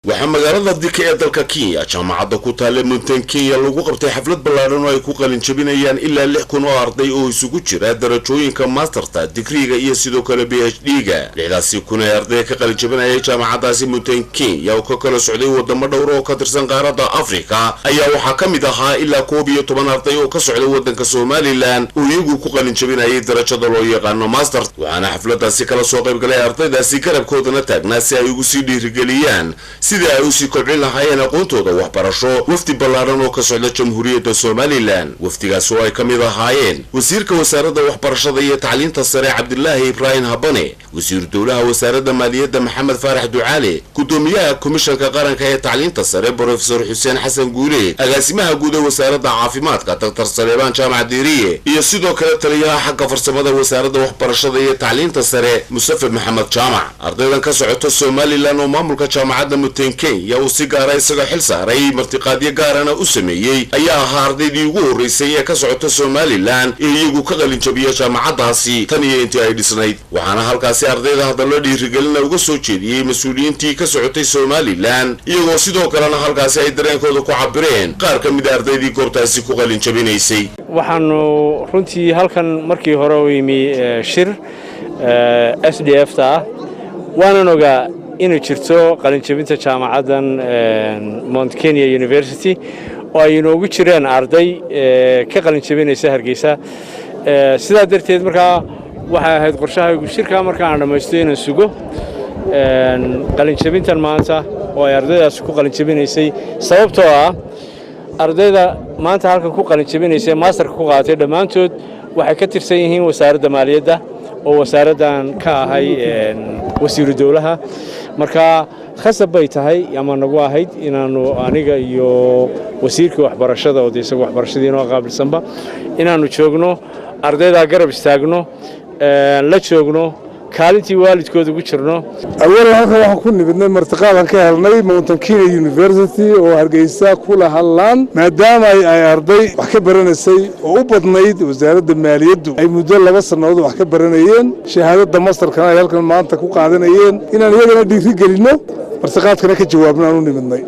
وحمد ديك dalka Kenya jaamacada ku taale Mountain Kenya lagu qabtay xaflad ballaaran oo ay ku qalin jabinayaan ilaa 6,000 oo arday oo isugu jira darajooyinka masterta digriga iyo sidoo kale PhD-ga leedaasi kuna arday ka qalin jabinaya jaamacadaasi Mountain Kenya oo ka kala socday wadamo dhowr oo ka tirsan qaaradda Afrika ayaa waxa kamid ahaa ilaa 12 arday oo ka socday wadanka Somaliland oo iyagu ku qalin jabinayay darajada loo yaqaan master waxaana xafladaasi kala soo qayb galay ardaydaasi garabkoodana taagnaa si ay ugu sii dhiirigeliyaan sida ay u sii kordhin lahaayeen aqoontooda waxbarasho wafdi ballaaran oo ka socda jamhuuriyadda Somaliland wafdigaas oo ay kamid ahaayeen wasiirka wasaaradda waxbarashada iyo tacliinta sare Cabdullaahi Ibrahim Habane wasiir dowlaha wasaaradda maaliyadda Maxamed Faarax Ducaale gudoomiyaha komishanka qaranka ee tacliinta sare Professor Xuseen Xasan Guule agaasimaha guud ee wasaaradda caafimaadka Dr. Saleebaan Jaamac Diiriye iyo sidoo kale taliyaha xagga farsamada wasaaradda waxbarashada iyo tacliinta sare Mustafa Maxamed Jaamac ardaydan ka socota Somaliland oo maamulka jaamacadda Mountain Kenya uu si gaar ah isaga xil saaray martiqaadyo gaarana u sameeyay ayaa ahaa ardaydii ugu horeysay ee ka socota Somaliland ee iyagu ka qalin jabiyay jaamacadaasi tan iyo intii ay dhisnayd waxaana halkaasi ardayda hadallo dhiirigelin uga soo jeediyay mas'uuliyiintii ka socotay Somaliland iyagoo sidoo kalena halkaasi ay dareenkooda ku cabireen qaar ka mid ah ardaydii goobtaasi ku qalin jabinaysay waxaanu runtii halkan markii hore u yimi shir SDF ta waana ogaa inay jirto qalin jabinta jaamacadan Mount Kenya University oo ay inoogu jireen arday ka qalin jabinaysa Hargeysa sidaa darteed markaa waxa ahayd qorshahaygu shirka markaa aan dhameystay inaan sugo qalin jabintan maanta oo ay ardaydaas ku qalin jabinaysay sababtoo ah ardayda maanta halkan ku qalin jabinaysay masterka ku qaatay dhamaantood waxay ka tirsan yihiin wasaaradda maaliyadda oo wasaaraddan ka ahay wasiir dowlaha marka khasab bay tahay ama nagu ahayd inaanu aniga iyo wasiirka waxbarashada oo isaga waxbarashadiina oo qaabilsanba inaanu joogno ardayda garab istaagno la joogno kaalintii waalidkooda ugu jirno awal halkan waxaan ku nimidnay martiqaadan ka helnay Mountain Kenya University oo Hargeysa kula hadlaan maadaama ay arday wax ka baranaysay oo u badnayd wasaaradda maaliyaddu ay muddo 2 sanadood wax ka baranayeen shahaadada masterka ay halkan maanta ku qaadanayeen inaan iyagana dhiirigelino martiqaadkana ka jawaabnaan u nimidnay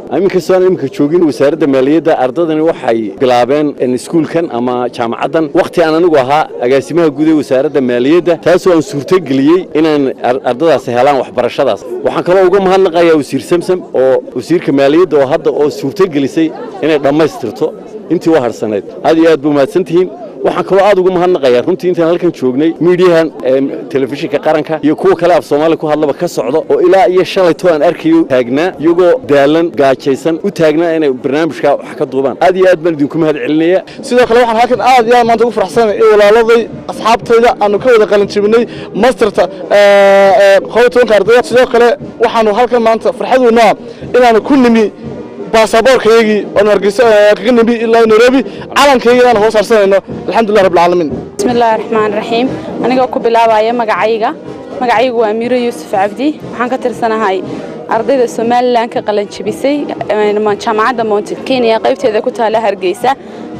imika joogin wasaaradda maaliyadda ardaydani waxay bilaabeen in iskuulkan ama jaamacadan waqti aan anigu ahaa agaasimaha guud ee wasaaradda maaliyadda taasoo aan suurtageliyay inaan ardaydaas helaan waxbarashadaas waxaan kaloo uga mahadnaqayaa wasiir Samsam oo wasiirka maaliyadda oo hadda oo suurtagelisay inay dhamaystirto intii waa harsaneed aad iyo aad buu mahadsantihiin waxaan kaloo aad uga mahadnaqayaa runtii intaan halkan joognay miidiyahan telefishinka qaranka iyo kuwa kale af Soomaali ku hadlaba ka socdo oo ilaa iyo shalay aan arkayo taagnaa iyagoo daalan gaajaysan u taagnaa inay barnaamijka wax ka duubaan aad iyo aad baan idinku mahad celinayaa sidoo kale waxaan halkan aad iyo aad maanta ugu faraxsanahay in walaaladay asxaabtayda aanu ka wada qalin jabinay masterta qowtonka ardayda sidoo kale waxaanu halkan maanta farxad weyn ah inaanu ku nimi baasaboorkayagii oo Hargeysa kaga nimi ilaa Nairobi calankayga aan hoos arsanayno alxamdulillah rabbil caalamiin bismillaahir rahmaanir rahiim aniga ku bilaabaya magacaygu waa Amiro Yusuf Cabdi waxaan ka tirsanahay ardayda Somaliland ka qalin jabisay jaamacadda Mount Kenya qaybteeda ku taala Hargeysa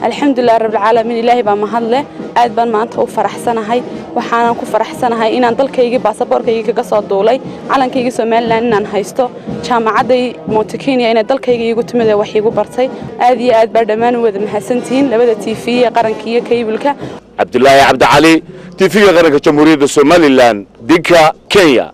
alxamdulillah rabbil caalamiin ilaahay baa mahadle aad baan maanta u faraxsanahay waxaan ku faraxsanahay inaan dalkayga baasaboorkayga kaga soo duulay calankayga Somaliland inaan haysto jaamacadda Mount Kenya inay dalkayga igu timid wax igu bartay aad iyo aad baa dhamaan wada mahadsantiin labada TV ee qaranka iyo kaybulka Cabdullaahi Cabdi Cali TV qaranka jamhuuriyadda Somaliland dinka Kenya